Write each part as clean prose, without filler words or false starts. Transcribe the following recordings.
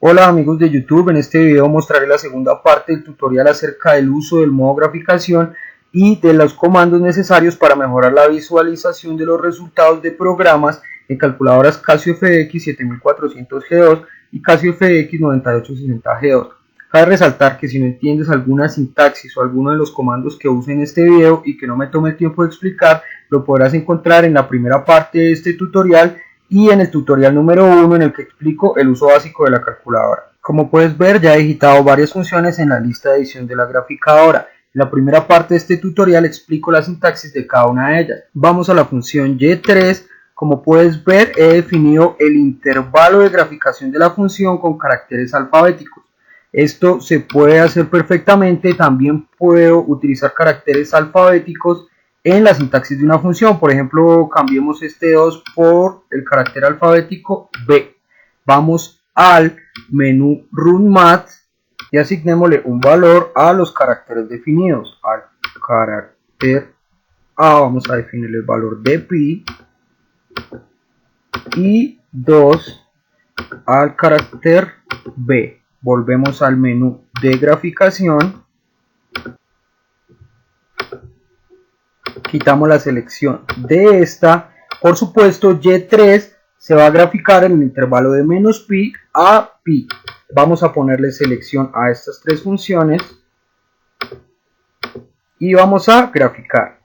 Hola amigos de YouTube, en este video mostraré la segunda parte del tutorial acerca del uso del modo graficación y de los comandos necesarios para mejorar la visualización de los resultados de programas en calculadoras Casio FX 7400G2 y Casio FX 9860G2. Cabe resaltar que si no entiendes alguna sintaxis o alguno de los comandos que use en este video y que no me tome el tiempo de explicar, lo podrás encontrar en la primera parte de este tutorial y en el tutorial número 1 en el que explico el uso básico de la calculadora. Como puedes ver, ya he digitado varias funciones en la lista de edición de la graficadora. En la primera parte de este tutorial explico la sintaxis de cada una de ellas. Vamos a la función y3. Como puedes ver, he definido el intervalo de graficación de la función con caracteres alfabéticos. Esto se puede hacer perfectamente. También puedo utilizar caracteres alfabéticos en la sintaxis de una función. Por ejemplo, cambiemos este 2 por el carácter alfabético B. Vamos al menú Run Math y asignémosle un valor a los caracteres definidos. Al carácter A vamos a definirle el valor de pi y 2 al carácter B. Volvemos al menú de graficación. Quitamos la selección de esta. Por supuesto, Y3 se va a graficar en el intervalo de menos pi a pi. Vamos a ponerle selección a estas tres funciones y vamos a graficar.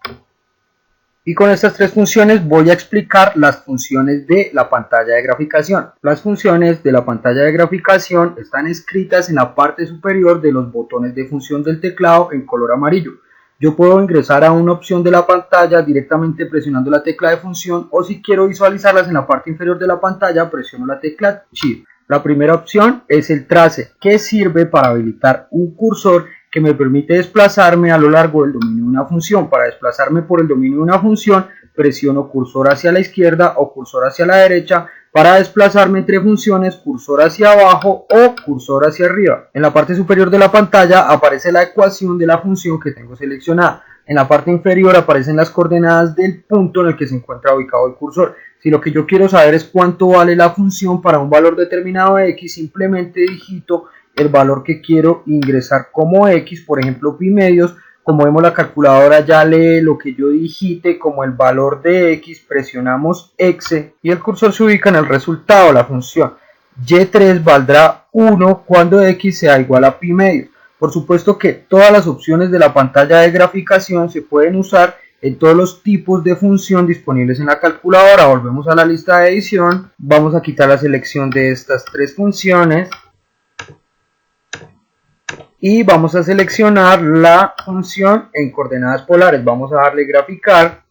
Y con estas tres funciones voy a explicar las funciones de la pantalla de graficación. Las funciones de la pantalla de graficación están escritas en la parte superior de los botones de función del teclado en color amarillo. Yo puedo ingresar a una opción de la pantalla directamente presionando la tecla de función, o si quiero visualizarlas en la parte inferior de la pantalla presiono la tecla Shift. La primera opción es el trace, que sirve para habilitar un cursor que me permite desplazarme a lo largo del dominio de una función. Para desplazarme por el dominio de una función presiono cursor hacia la izquierda o cursor hacia la derecha. Para desplazarme entre funciones, cursor hacia abajo o cursor hacia arriba. En la parte superior de la pantalla aparece la ecuación de la función que tengo seleccionada. En la parte inferior aparecen las coordenadas del punto en el que se encuentra ubicado el cursor. Si lo que yo quiero saber es cuánto vale la función para un valor determinado de x, simplemente digito el valor que quiero ingresar como x, por ejemplo pi medios. Como vemos, la calculadora ya lee lo que yo digite como el valor de x, presionamos X y el cursor se ubica en el resultado. La función y3 valdrá 1 cuando x sea igual a pi medios. Por supuesto que todas las opciones de la pantalla de graficación se pueden usar en todos los tipos de función disponibles en la calculadora. Volvemos a la lista de edición, vamos a quitar la selección de estas tres funciones y vamos a seleccionar la función en coordenadas polares. Vamos a darle graficar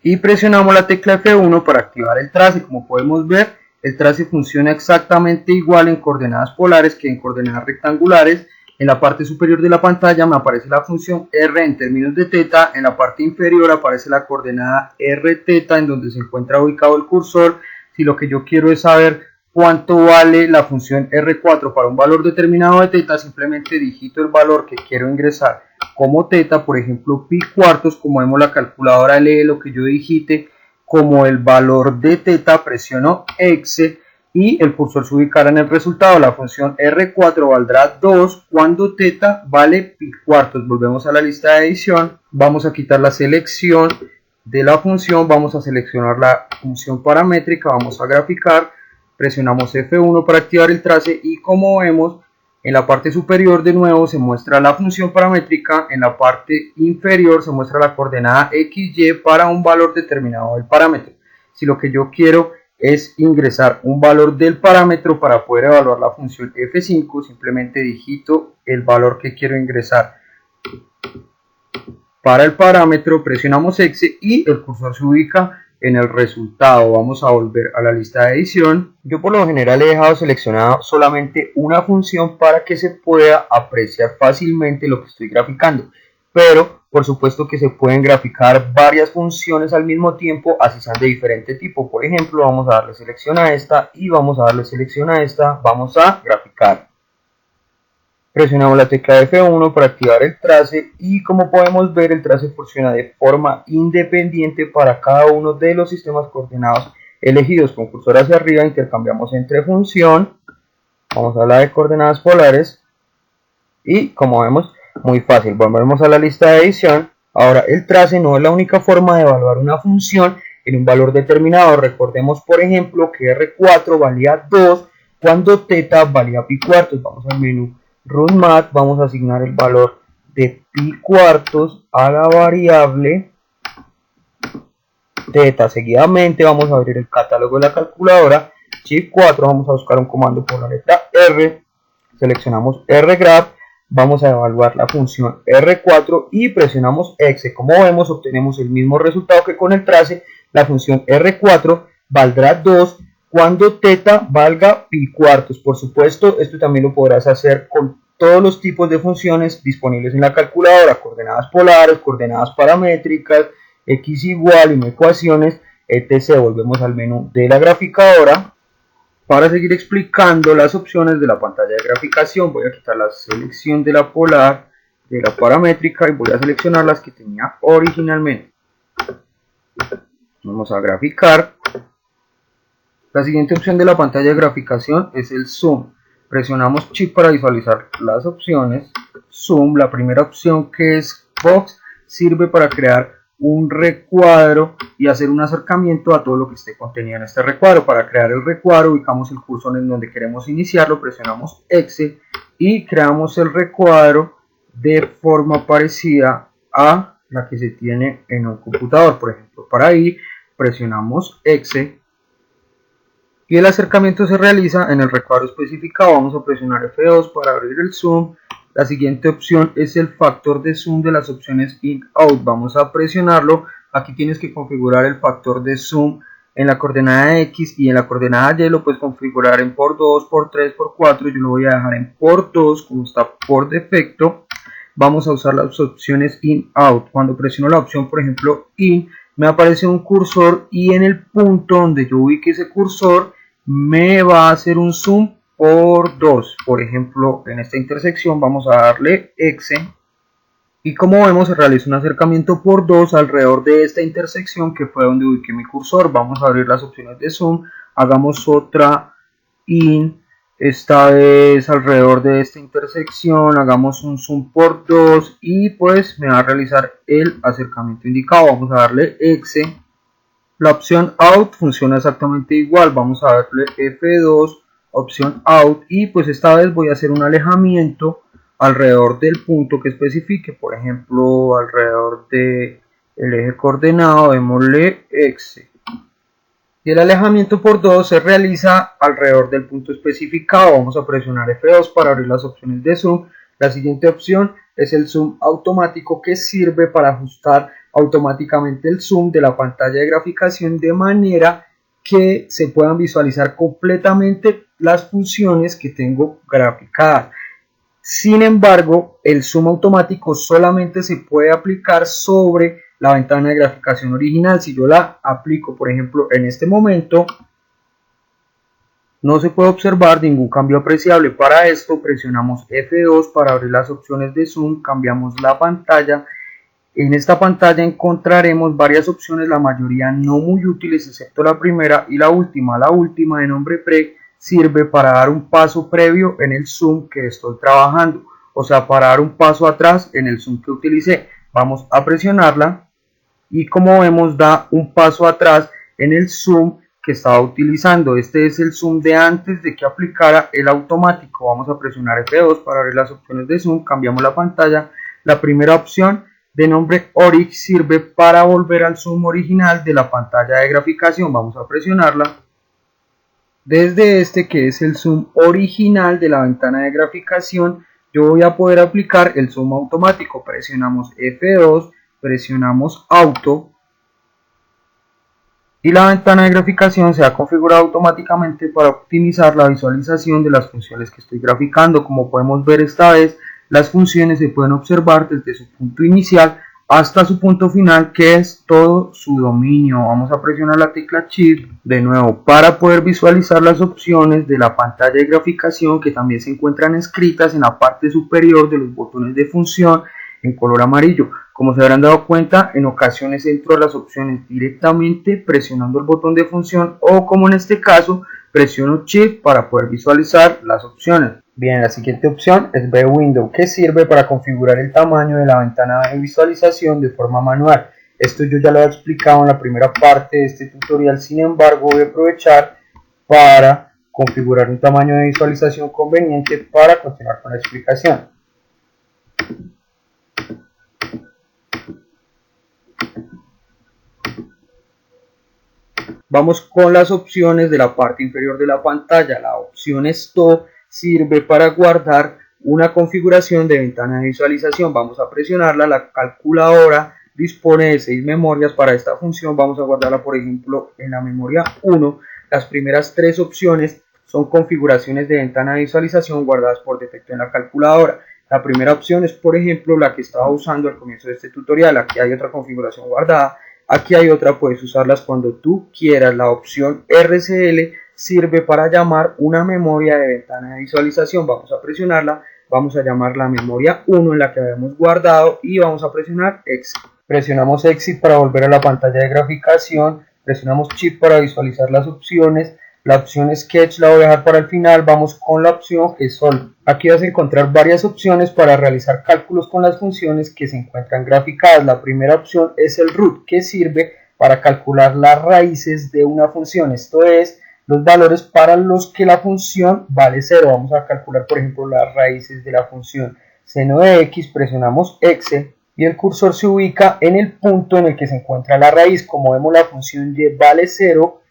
y presionamos la tecla F1 para activar el trace. Como podemos ver, el trace funciona exactamente igual en coordenadas polares que en coordenadas rectangulares. En la parte superior de la pantalla me aparece la función R en términos de teta. En la parte inferior aparece la coordenada R teta en donde se encuentra ubicado el cursor. Si lo que yo quiero es saber cuánto vale la función R4 para un valor determinado de teta, simplemente digito el valor que quiero ingresar como teta, por ejemplo pi cuartos. Como vemos, la calculadora lee lo que yo digite como el valor de teta, presiono X y el cursor se ubicará en el resultado. La función R4 valdrá 2 cuando teta vale pi cuartos. Volvemos a la lista de edición, vamos a quitar la selección de la función, vamos a seleccionar la función paramétrica, vamos a graficar, presionamos F1 para activar el trace y como vemos, en la parte superior de nuevo se muestra la función paramétrica, en la parte inferior se muestra la coordenada XY para un valor determinado del parámetro. Si lo que yo quiero es ingresar un valor del parámetro para poder evaluar la función F5, simplemente digito el valor que quiero ingresar para el parámetro, presionamos X y el cursor se ubica en el resultado. Vamos a volver a la lista de edición. Yo por lo general he dejado seleccionado solamente una función para que se pueda apreciar fácilmente lo que estoy graficando, pero por supuesto que se pueden graficar varias funciones al mismo tiempo, así sean de diferente tipo. Por ejemplo, vamos a darle selección a esta y vamos a darle selección a esta. Vamos a graficar. Presionamos la tecla F1 para activar el trace y como podemos ver, el trace funciona de forma independiente para cada uno de los sistemas coordenados elegidos. Con cursor hacia arriba intercambiamos entre función Vamos a la de coordenadas polares y como vemos, muy fácil. Volvemos a la lista de edición. Ahora el trace no es la única forma de evaluar una función en un valor determinado. Recordemos por ejemplo que R4 valía 2 cuando θ valía pi cuartos. Vamos al menú Run Math, vamos a asignar el valor de pi cuartos a la variable θ. Seguidamente vamos a abrir el catálogo de la calculadora, Shift 4, vamos a buscar un comando por la letra R, seleccionamos rgraph, vamos a evaluar la función R4 y presionamos X. Como vemos, obtenemos el mismo resultado que con el trace. La función R4 valdrá 2 cuando θ valga pi cuartos. Por supuesto, esto también lo podrás hacer con todos los tipos de funciones disponibles en la calculadora: coordenadas polares, coordenadas paramétricas, x igual, inecuaciones, etc. Volvemos al menú de la graficadora. Para seguir explicando las opciones de la pantalla de graficación, voy a quitar la selección de la polar, de la paramétrica, y voy a seleccionar las que tenía originalmente. Vamos a graficar. La siguiente opción de la pantalla de graficación es el zoom. Presionamos Shift para visualizar las opciones. Zoom, la primera opción, que es box, sirve para crear un recuadro y hacer un acercamiento a todo lo que esté contenido en este recuadro. Para crear el recuadro ubicamos el cursor en donde queremos iniciarlo, presionamos X y creamos el recuadro de forma parecida a la que se tiene en un computador. Por ejemplo, para ahí presionamos X y el acercamiento se realiza en el recuadro especificado. Vamos a presionar F2 para abrir el zoom. La siguiente opción es el factor de zoom de las opciones in-out. Vamos a presionarlo. Aquí tienes que configurar el factor de zoom en la coordenada X y en la coordenada Y lo puedes configurar en por 2, por 3, por 4. Yo lo voy a dejar en por 2 como está por defecto. Vamos a usar las opciones in-out. Cuando presiono la opción, por ejemplo, in, me aparece un cursor y en el punto donde yo ubique ese cursor me va a hacer un zoom por 2. Por ejemplo, en esta intersección vamos a darle X y como vemos se realiza un acercamiento por 2 alrededor de esta intersección que fue donde ubiqué mi cursor. Vamos a abrir las opciones de zoom, hagamos otra in, esta vez alrededor de esta intersección, hagamos un zoom por 2 y pues me va a realizar el acercamiento indicado. Vamos a darle X. La opción out funciona exactamente igual. Vamos a darle F2, opción out, y pues esta vez voy a hacer un alejamiento alrededor del punto que especifique. Por ejemplo, alrededor del eje coordenado, démosle X. Y el alejamiento por 2 se realiza alrededor del punto especificado. Vamos a presionar F2 para abrir las opciones de zoom. La siguiente opción es el zoom automático, que sirve para ajustar automáticamente el zoom de la pantalla de graficación de manera que se puedan visualizar completamente las funciones que tengo graficadas. Sin embargo, el zoom automático solamente se puede aplicar sobre la ventana de graficación original. Si yo la aplico, por ejemplo, en este momento, no se puede observar ningún cambio apreciable. Para esto presionamos F2 para abrir las opciones de zoom, cambiamos la pantalla. En esta pantalla encontraremos varias opciones, la mayoría no muy útiles excepto la primera y la última. La última, de nombre pre, sirve para dar un paso previo en el zoom que estoy trabajando, o sea, para dar un paso atrás en el zoom que utilicé. Vamos a presionarla y como vemos da un paso atrás en el zoom que estaba utilizando. Este es el zoom de antes de que aplicara el automático. Vamos a presionar F2 para abrir las opciones de zoom, cambiamos la pantalla. La primera opción, de nombre Orig, sirve para volver al zoom original de la pantalla de graficación. Vamos a presionarla. Desde este, que es el zoom original de la ventana de graficación, yo voy a poder aplicar el zoom automático. Presionamos F2, presionamos Auto y la ventana de graficación se ha configurado automáticamente para optimizar la visualización de las funciones que estoy graficando. Como podemos ver, esta vez las funciones se pueden observar desde su punto inicial hasta su punto final, que es todo su dominio. Vamos a presionar la tecla Shift de nuevo para poder visualizar las opciones de la pantalla de graficación, que también se encuentran escritas en la parte superior de los botones de función en color amarillo. Como se habrán dado cuenta, en ocasiones entro a las opciones directamente presionando el botón de función, o como en este caso, presiono Shift para poder visualizar las opciones. Bien, la siguiente opción es View Window, que sirve para configurar el tamaño de la ventana de visualización de forma manual. Esto yo ya lo he explicado en la primera parte de este tutorial, sin embargo voy a aprovechar para configurar un tamaño de visualización conveniente para continuar con la explicación. Vamos con las opciones de la parte inferior de la pantalla. La opción Stop sirve para guardar una configuración de ventana de visualización. Vamos a presionarla. La calculadora dispone de 6 memorias para esta función. Vamos a guardarla, por ejemplo, en la memoria 1. Las primeras 3 opciones son configuraciones de ventana de visualización guardadas por defecto en la calculadora. La primera opción es, por ejemplo, la que estaba usando al comienzo de este tutorial. Aquí hay otra configuración guardada. Aquí hay otra, puedes usarlas cuando tú quieras. La opción RCL sirve para llamar una memoria de ventana de visualización. Vamos a presionarla, vamos a llamar la memoria 1 en la que habíamos guardado y vamos a presionar Exit. Presionamos Exit para volver a la pantalla de graficación, presionamos Shift para visualizar las opciones. La opción Sketch la voy a dejar para el final. Vamos con la opción GSolve. Aquí vas a encontrar varias opciones para realizar cálculos con las funciones que se encuentran graficadas. La primera opción es el root, que sirve para calcular las raíces de una función. Esto es, los valores para los que la función vale 0. Vamos a calcular, por ejemplo, las raíces de la función seno de x. Presionamos X y el cursor se ubica en el punto en el que se encuentra la raíz. Como vemos, la función y vale 0.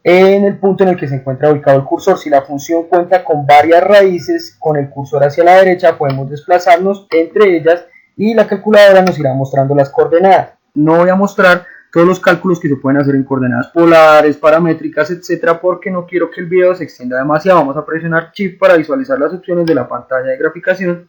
En el punto en el que se encuentra ubicado el cursor. Si la función cuenta con varias raíces, con el cursor hacia la derecha podemos desplazarnos entre ellas y la calculadora nos irá mostrando las coordenadas. No voy a mostrar todos los cálculos que se pueden hacer en coordenadas polares, paramétricas, etcétera, porque no quiero que el video se extienda demasiado. Vamos a presionar Shift para visualizar las opciones de la pantalla de graficación.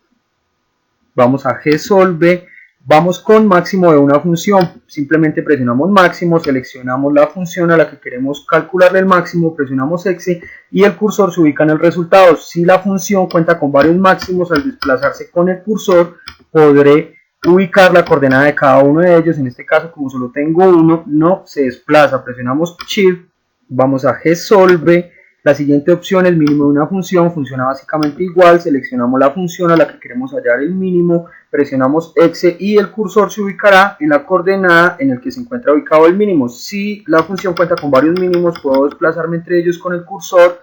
Vamos a GSolve. Vamos con máximo de una función. Simplemente presionamos máximo, seleccionamos la función a la que queremos calcularle el máximo, presionamos X y el cursor se ubica en el resultado. Si la función cuenta con varios máximos, al desplazarse con el cursor podré ubicar la coordenada de cada uno de ellos. En este caso, como solo tengo uno, no se desplaza. Presionamos Shift, vamos a GSolve. La siguiente opción es mínimo de una función, funciona básicamente igual. Seleccionamos la función a la que queremos hallar el mínimo, presionamos X y el cursor se ubicará en la coordenada en la que se encuentra ubicado el mínimo. Si la función cuenta con varios mínimos, puedo desplazarme entre ellos con el cursor.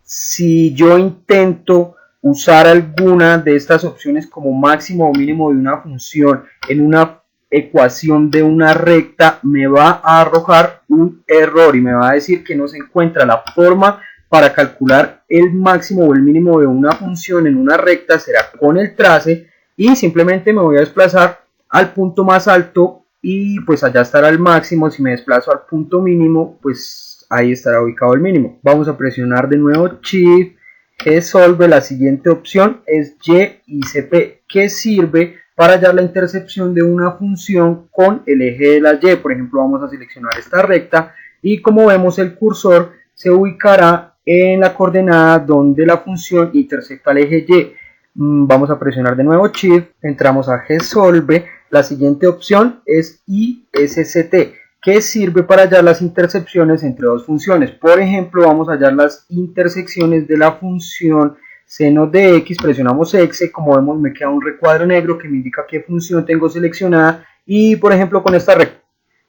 Si yo intento usar alguna de estas opciones como máximo o mínimo de una función en una ecuación de una recta, me va a arrojar un error y me va a decir que no se encuentra la forma para calcular el máximo o el mínimo de una función en una recta. Será con el trace y simplemente me voy a desplazar al punto más alto y pues allá estará el máximo. Si me desplazo al punto mínimo, pues ahí estará ubicado el mínimo. Vamos a presionar de nuevo Shift, GSolve. La siguiente opción es YICP, que sirve para hallar la intercepción de una función con el eje de la Y. Por ejemplo, vamos a seleccionar esta recta y como vemos, el cursor se ubicará en la coordenada donde la función intercepta el eje Y. Vamos a presionar de nuevo Shift, entramos a GSolve. La siguiente opción es ISCT, que sirve para hallar las intercepciones entre dos funciones. Por ejemplo, vamos a hallar las intersecciones de la función seno de x, presionamos X, como vemos me queda un recuadro negro que me indica qué función tengo seleccionada y por ejemplo con esta recta,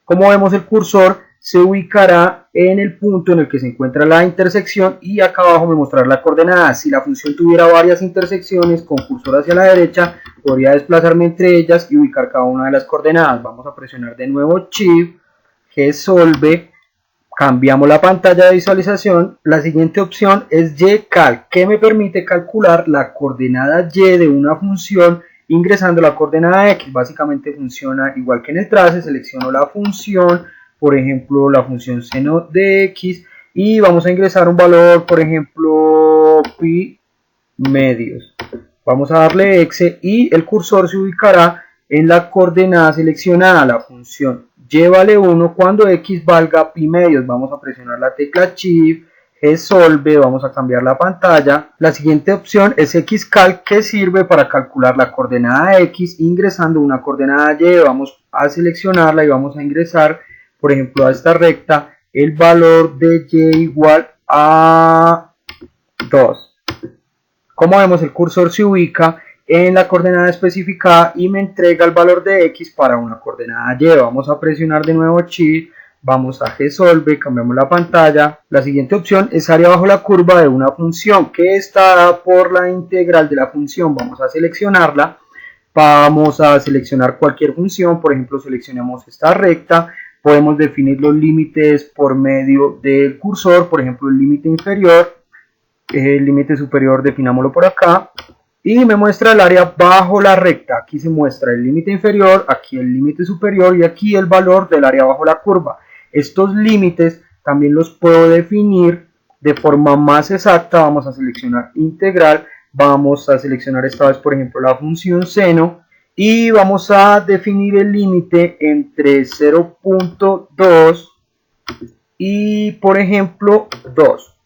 como vemos el cursor se ubicará en el punto en el que se encuentra la intersección y acá abajo me mostrará la coordenada. Si la función tuviera varias intersecciones con cursor hacia la derecha, podría desplazarme entre ellas y ubicar cada una de las coordenadas. Vamos a presionar de nuevo Shift, GSolve. Cambiamos la pantalla de visualización. La siguiente opción es YCalc, que me permite calcular la coordenada Y de una función ingresando la coordenada X. Básicamente funciona igual que en el trace. Selecciono la función, por ejemplo la función seno de X, y vamos a ingresar un valor, por ejemplo pi medios. Vamos a darle X y el cursor se ubicará en la coordenada seleccionada, la función Y vale 1 cuando X valga pi medios. Vamos a presionar la tecla Shift, GSolve, vamos a cambiar la pantalla. La siguiente opción es XCalc, que sirve para calcular la coordenada X ingresando una coordenada Y. Vamos a seleccionarla y vamos a ingresar, por ejemplo, a esta recta el valor de Y igual A2. Como vemos, el cursor se ubica en la coordenada especificada y me entrega el valor de X para una coordenada Y. Vamos a presionar de nuevo Shift, vamos a Resolve, cambiamos la pantalla. La siguiente opción es área bajo la curva de una función que está dada por la integral de la función. Vamos a seleccionarla. Vamos a seleccionar cualquier función, por ejemplo seleccionamos esta recta, podemos definir los límites por medio del cursor, por ejemplo el límite inferior, el límite superior definámoslo por acá, y me muestra el área bajo la recta. Aquí se muestra el límite inferior, aquí el límite superior y aquí el valor del área bajo la curva. Estos límites también los puedo definir de forma más exacta. Vamos a seleccionar integral. Vamos a seleccionar esta vez, por ejemplo, la función seno y vamos a definir el límite entre 0.2 y, por ejemplo, 2.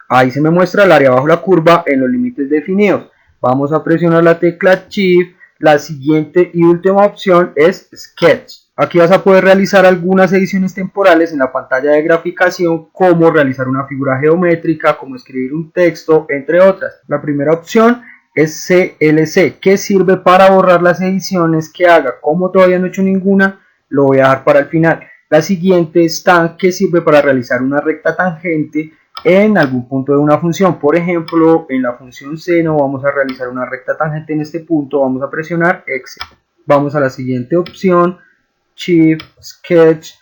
Ahí se me muestra el área bajo la curva en los límites definidos. Vamos a presionar la tecla Shift. La siguiente y última opción es Sketch. Aquí vas a poder realizar algunas ediciones temporales en la pantalla de graficación, como realizar una figura geométrica, como escribir un texto, entre otras. La primera opción es CLC, que sirve para borrar las ediciones que haga. Como todavía no he hecho ninguna, lo voy a dejar para el final. La siguiente es TAN, que sirve para realizar una recta tangente en algún punto de una función. Por ejemplo, en la función seno vamos a realizar una recta tangente en este punto, vamos a presionar X. Vamos a la siguiente opción, Shift, Sketch.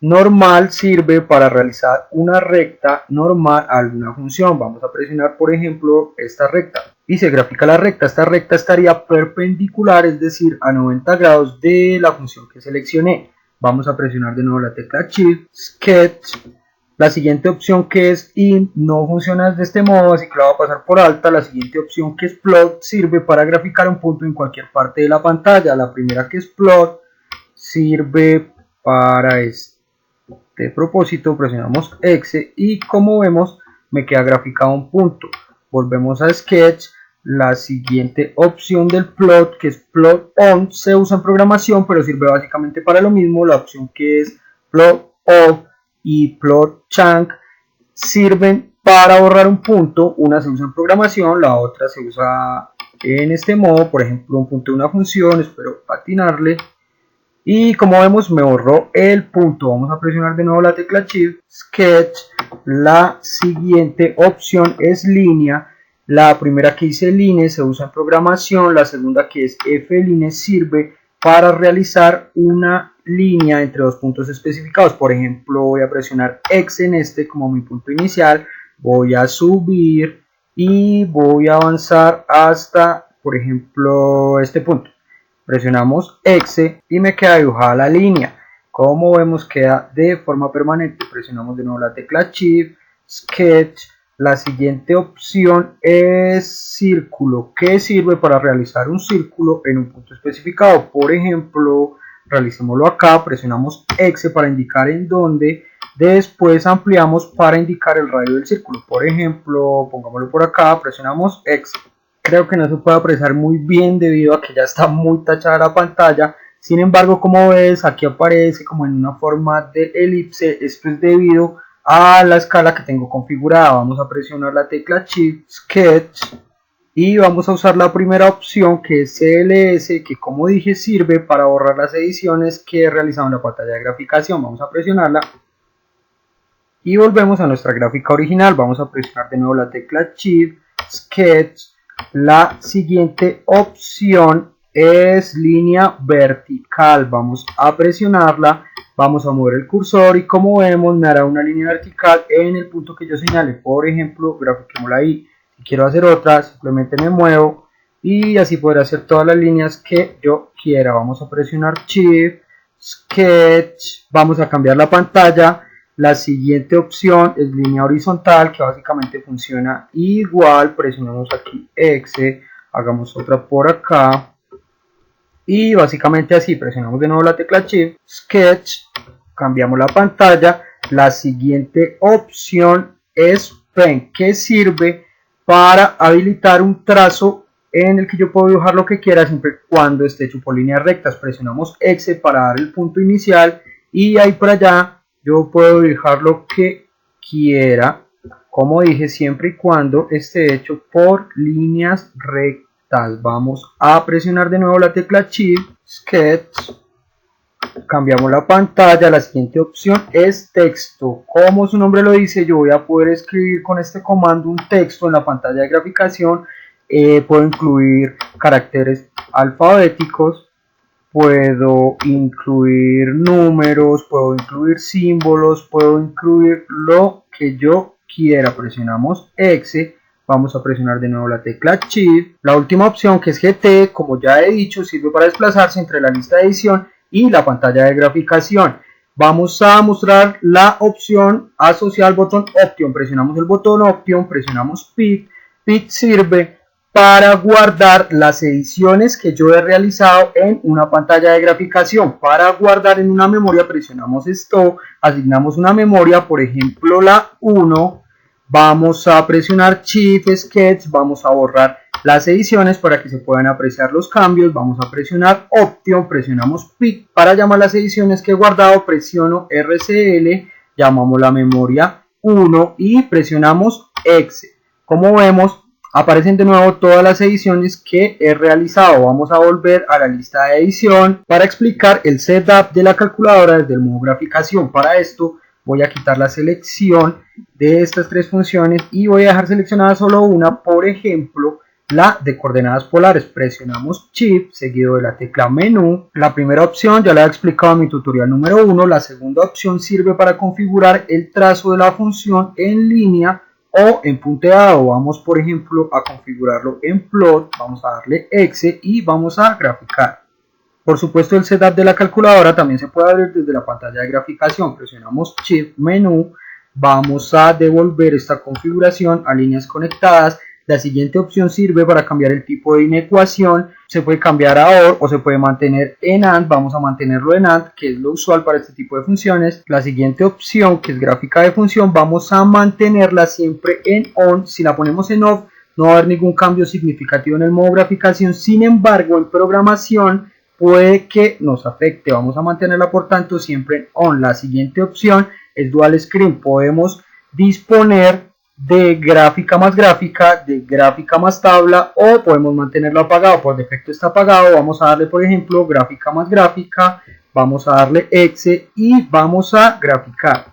Normal sirve para realizar una recta normal a alguna función. Vamos a presionar, por ejemplo, esta recta y se grafica la recta. Esta recta estaría perpendicular, es decir, a 90 grados de la función que seleccioné. Vamos a presionar de nuevo la tecla Shift, Sketch. La siguiente opción, que es Int, no funciona de este modo, así que la voy a pasar por alta. La siguiente opción, que es Plot, sirve para graficar un punto en cualquier parte de la pantalla. La primera, que es Plot, sirve para este propósito. Presionamos X y como vemos me queda graficado un punto. Volvemos a Sketch. La siguiente opción del Plot, que es Plot On, se usa en programación pero sirve básicamente para lo mismo. La opción que es Plot Off y Plot Chunk sirven para borrar un punto. Una se usa en programación, la otra se usa en este modo, por ejemplo un punto de una función. Espero atinarle y como vemos me borró el punto. Vamos a presionar de nuevo la tecla Shift, Sketch. La siguiente opción es línea. La primera, que dice line, se usa en programación. La segunda, que es F-line, sirve para realizar una línea entre dos puntos especificados. Por ejemplo, voy a presionar X en este como mi punto inicial, voy a subir y voy a avanzar hasta, por ejemplo, este punto. Presionamos X y me queda dibujada la línea. Como vemos, queda de forma permanente. Presionamos de nuevo la tecla Shift, Sketch. La siguiente opción es círculo, que sirve para realizar un círculo en un punto especificado. Por ejemplo, realicémoslo acá, presionamos X para indicar en dónde, después ampliamos para indicar el radio del círculo. Por ejemplo, pongámoslo por acá, presionamos X. Creo que no se puede apreciar muy bien debido a que ya está muy tachada la pantalla. Sin embargo, como ves, aquí aparece como en una forma de elipse. Esto es debido a la escala que tengo configurada. Vamos a presionar la tecla Shift, Sketch y vamos a usar la primera opción, que es CLS, que como dije sirve para borrar las ediciones que he realizado en la pantalla de graficación. Vamos a presionarla y volvemos a nuestra gráfica original. Vamos a presionar de nuevo la tecla Shift, Sketch. La siguiente opción es línea vertical. Vamos a presionarla. Vamos a mover el cursor y como vemos me hará una línea vertical en el punto que yo señale. Por ejemplo, grafiquémosla ahí. Si quiero hacer otra, simplemente me muevo y así podré hacer todas las líneas que yo quiera. Vamos a presionar Shift, Sketch. Vamos a cambiar la pantalla. La siguiente opción es línea horizontal, que básicamente funciona igual. Presionamos aquí X, hagamos otra por acá. Y básicamente así, presionamos de nuevo la tecla Shift, Sketch, cambiamos la pantalla. La siguiente opción es Pen, que sirve para habilitar un trazo en el que yo puedo dibujar lo que quiera siempre y cuando esté hecho por líneas rectas. Presionamos X para dar el punto inicial y ahí por allá yo puedo dibujar lo que quiera, como dije, siempre y cuando esté hecho por líneas rectas. Vamos a presionar de nuevo la tecla Shift, Sketch, cambiamos la pantalla. La siguiente opción es texto. Como su nombre lo dice, yo voy a poder escribir con este comando un texto en la pantalla de graficación. Puedo incluir caracteres alfabéticos, puedo incluir números, puedo incluir símbolos, puedo incluir lo que yo quiera. Presionamos X, vamos a presionar de nuevo la tecla Shift. La última opción, que es GT, como ya he dicho, sirve para desplazarse entre la lista de edición y la pantalla de graficación. Vamos a mostrar la opción asociada al botón Option. Presionamos el botón Option, presionamos Pick. Pick sirve para guardar las ediciones que yo he realizado en una pantalla de graficación. Para guardar en una memoria presionamos Stop, asignamos una memoria, por ejemplo la 1, vamos a presionar Shift, Sketch, vamos a borrar las ediciones para que se puedan apreciar los cambios. Vamos a presionar Option, presionamos Pick para llamar las ediciones que he guardado, presiono RCL, llamamos la memoria 1 y presionamos X. Como vemos, aparecen de nuevo todas las ediciones que he realizado. Vamos a volver a la lista de edición para explicar el setup de la calculadora desde el modo graficación. Para esto voy a quitar la selección de estas tres funciones y voy a dejar seleccionada solo una, por ejemplo la de coordenadas polares. Presionamos Shift seguido de la tecla Menú. La primera opción ya la he explicado en mi tutorial número 1. La segunda opción sirve para configurar el trazo de la función en línea o en punteado. Vamos, por ejemplo, a configurarlo en plot. Vamos a darle X y vamos a graficar. Por supuesto, el setup de la calculadora también se puede abrir desde la pantalla de graficación. Presionamos Shift, Menú. Vamos a devolver esta configuración a líneas conectadas. La siguiente opción sirve para cambiar el tipo de inecuación. Se puede cambiar a OR o se puede mantener en AND. Vamos a mantenerlo en AND, que es lo usual para este tipo de funciones. La siguiente opción, que es gráfica de función, vamos a mantenerla siempre en ON. Si la ponemos en OFF, no va a haber ningún cambio significativo en el modo graficación. Sin embargo, en programación puede que nos afecte. Vamos a mantenerla, por tanto, siempre en ON. La siguiente opción es Dual Screen. Podemos disponer de gráfica más gráfica, de gráfica más tabla, o podemos mantenerlo apagado. Por defecto está apagado. Vamos a darle, por ejemplo, gráfica más gráfica, vamos a darle X y vamos a graficar.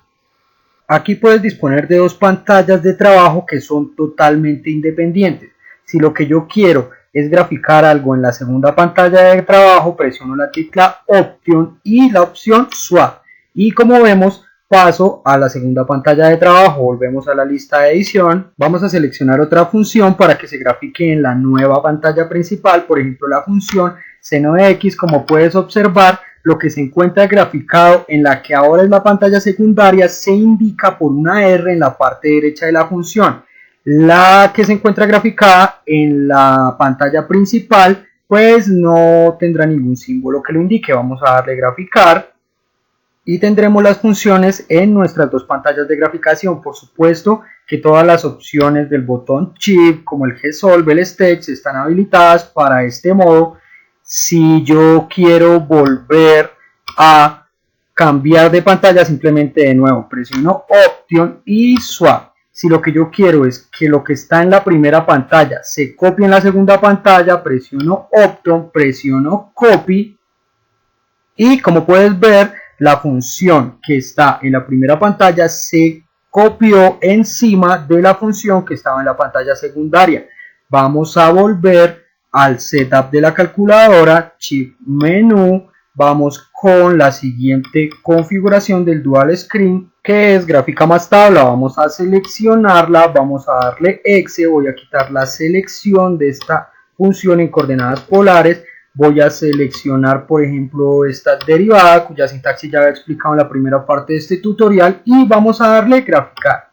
Aquí puedes disponer de dos pantallas de trabajo que son totalmente independientes. Si lo que yo quiero es graficar algo en la segunda pantalla de trabajo, presiono la tecla Option y la opción Swap, y como vemos, paso a la segunda pantalla de trabajo. Volvemos a la lista de edición, vamos a seleccionar otra función para que se grafique en la nueva pantalla principal, por ejemplo la función seno de X. Como puedes observar, lo que se encuentra graficado en la que ahora es la pantalla secundaria se indica por una R en la parte derecha de la función. La que se encuentra graficada en la pantalla principal pues no tendrá ningún símbolo que lo indique. Vamos a darle graficar y tendremos las funciones en nuestras dos pantallas de graficación. Por supuesto que todas las opciones del botón Shift, como el G-Solve, el Sketch, están habilitadas para este modo. Si yo quiero volver a cambiar de pantalla, simplemente de nuevo presiono Option y Swap. Si lo que yo quiero es que lo que está en la primera pantalla se copie en la segunda pantalla, presiono Option, presiono Copy, y como puedes ver, la función que está en la primera pantalla se copió encima de la función que estaba en la pantalla secundaria. Vamos a volver al setup de la calculadora, Shift Menú, vamos con la siguiente configuración del Dual Screen, que es gráfica más tabla. Vamos a seleccionarla, vamos a darle X, voy a quitar la selección de esta función en coordenadas polares. Voy a seleccionar, por ejemplo, esta derivada, cuya sintaxis ya había explicado en la primera parte de este tutorial, y vamos a darle graficar.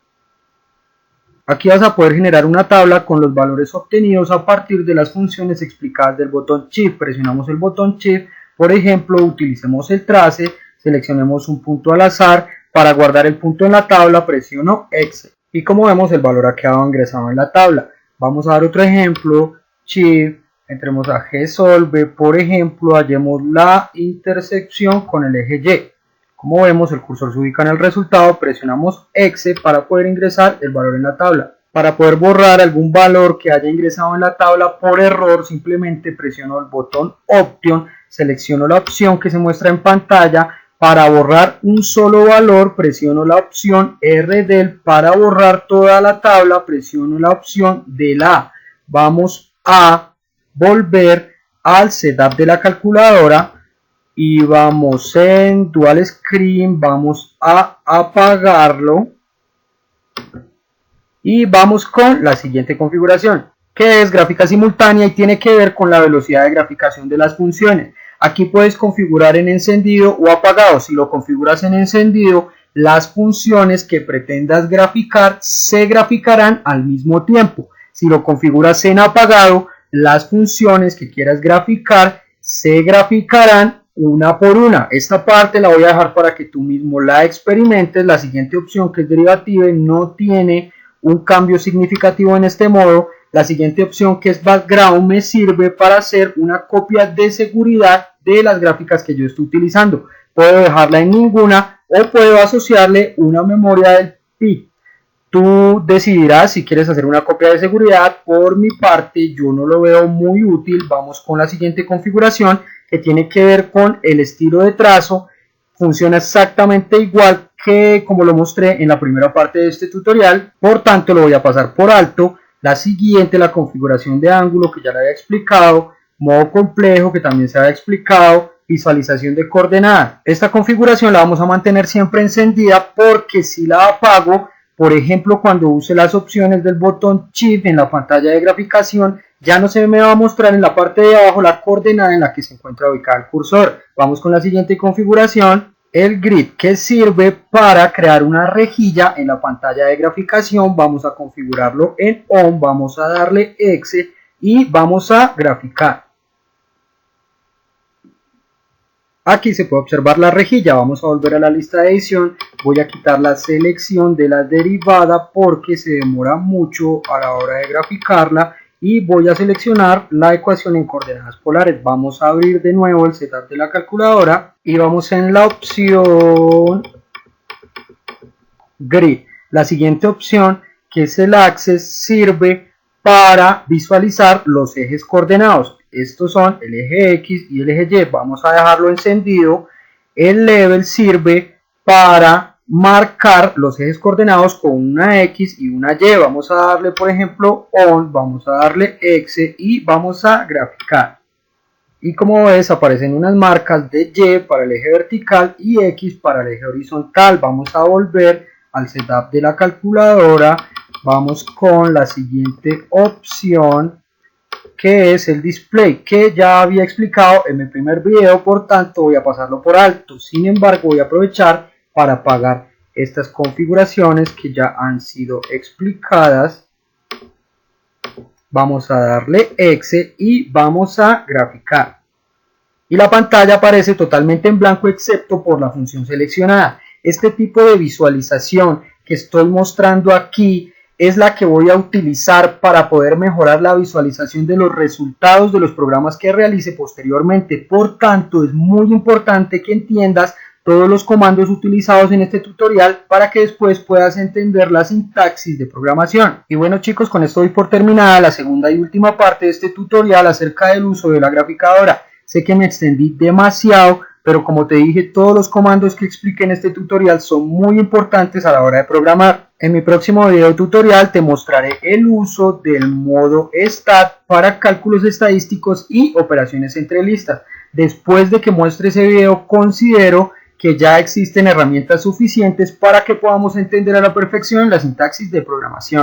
Aquí vas a poder generar una tabla con los valores obtenidos a partir de las funciones explicadas del botón Shift. Presionamos el botón Shift, por ejemplo, utilicemos el trace, seleccionemos un punto al azar. Para guardar el punto en la tabla, presiono X, y como vemos, el valor ha quedado ingresado en la tabla. Vamos a dar otro ejemplo, Shift, entremos a G-Solve, por ejemplo, hallemos la intersección con el eje Y. Como vemos, el cursor se ubica en el resultado, presionamos Exe para poder ingresar el valor en la tabla. Para poder borrar algún valor que haya ingresado en la tabla por error, simplemente presiono el botón Option, selecciono la opción que se muestra en pantalla. Para borrar un solo valor, presiono la opción RDEL. Para borrar toda la tabla, presiono la opción del A. Vamos a volver al setup de la calculadora y vamos en Dual Screen, vamos a apagarlo y vamos con la siguiente configuración, que es gráfica simultánea y tiene que ver con la velocidad de graficación de las funciones. Aquí puedes configurar en encendido o apagado. Si lo configuras en encendido, las funciones que pretendas graficar se graficarán al mismo tiempo. Si lo configuras en apagado, las funciones que quieras graficar se graficarán una por una. Esta parte la voy a dejar para que tú mismo la experimentes. La siguiente opción, que es derivative, no tiene un cambio significativo en este modo. La siguiente opción, que es background, me sirve para hacer una copia de seguridad de las gráficas que yo estoy utilizando. Puedo dejarla en ninguna o puedo asociarle una memoria del PIC. Tú decidirás si quieres hacer una copia de seguridad. Por mi parte, yo no lo veo muy útil. Vamos con la siguiente configuración, que tiene que ver con el estilo de trazo. Funciona exactamente igual que como lo mostré en la primera parte de este tutorial, por tanto lo voy a pasar por alto. La siguiente, la configuración de ángulo, que ya la había explicado, modo complejo, que también se había explicado, visualización de coordenadas. Esta configuración la vamos a mantener siempre encendida, porque si la apago, por ejemplo, cuando use las opciones del botón Shift en la pantalla de graficación, ya no se me va a mostrar en la parte de abajo la coordenada en la que se encuentra ubicada el cursor. Vamos con la siguiente configuración, el grid, que sirve para crear una rejilla en la pantalla de graficación. Vamos a configurarlo en On, vamos a darle Exe y vamos a graficar. Aquí se puede observar la rejilla. Vamos a volver a la lista de edición. Voy a quitar la selección de la derivada porque se demora mucho a la hora de graficarla. Y voy a seleccionar la ecuación en coordenadas polares. Vamos a abrir de nuevo el setup de la calculadora y vamos en la opción Grid. La siguiente opción, que es el Axis, sirve para visualizar los ejes coordenados. Estos son el eje X y el eje Y. Vamos a dejarlo encendido. El Level sirve para marcar los ejes coordenados con una X y una Y. Vamos a darle, por ejemplo, On, vamos a darle Exe y vamos a graficar. Y como ves, aparecen unas marcas de Y para el eje vertical y X para el eje horizontal. Vamos a volver al setup de la calculadora. Vamos con la siguiente opción, que es el display, que ya había explicado en mi primer video, por tanto voy a pasarlo por alto. Sin embargo, voy a aprovechar para apagar estas configuraciones que ya han sido explicadas. Vamos a darle Exe y vamos a graficar. Y la pantalla aparece totalmente en blanco excepto por la función seleccionada. Este tipo de visualización que estoy mostrando aquí es la que voy a utilizar para poder mejorar la visualización de los resultados de los programas que realice posteriormente. Por tanto, es muy importante que entiendas todos los comandos utilizados en este tutorial para que después puedas entender la sintaxis de programación. Y bueno, chicos, con esto doy por terminada la segunda y última parte de este tutorial acerca del uso de la graficadora. Sé que me extendí demasiado, pero como te dije, todos los comandos que expliqué en este tutorial son muy importantes a la hora de programar. En mi próximo video tutorial te mostraré el uso del modo Stat para cálculos estadísticos y operaciones entre listas. Después de que muestre ese video, considero que ya existen herramientas suficientes para que podamos entender a la perfección la sintaxis de programación.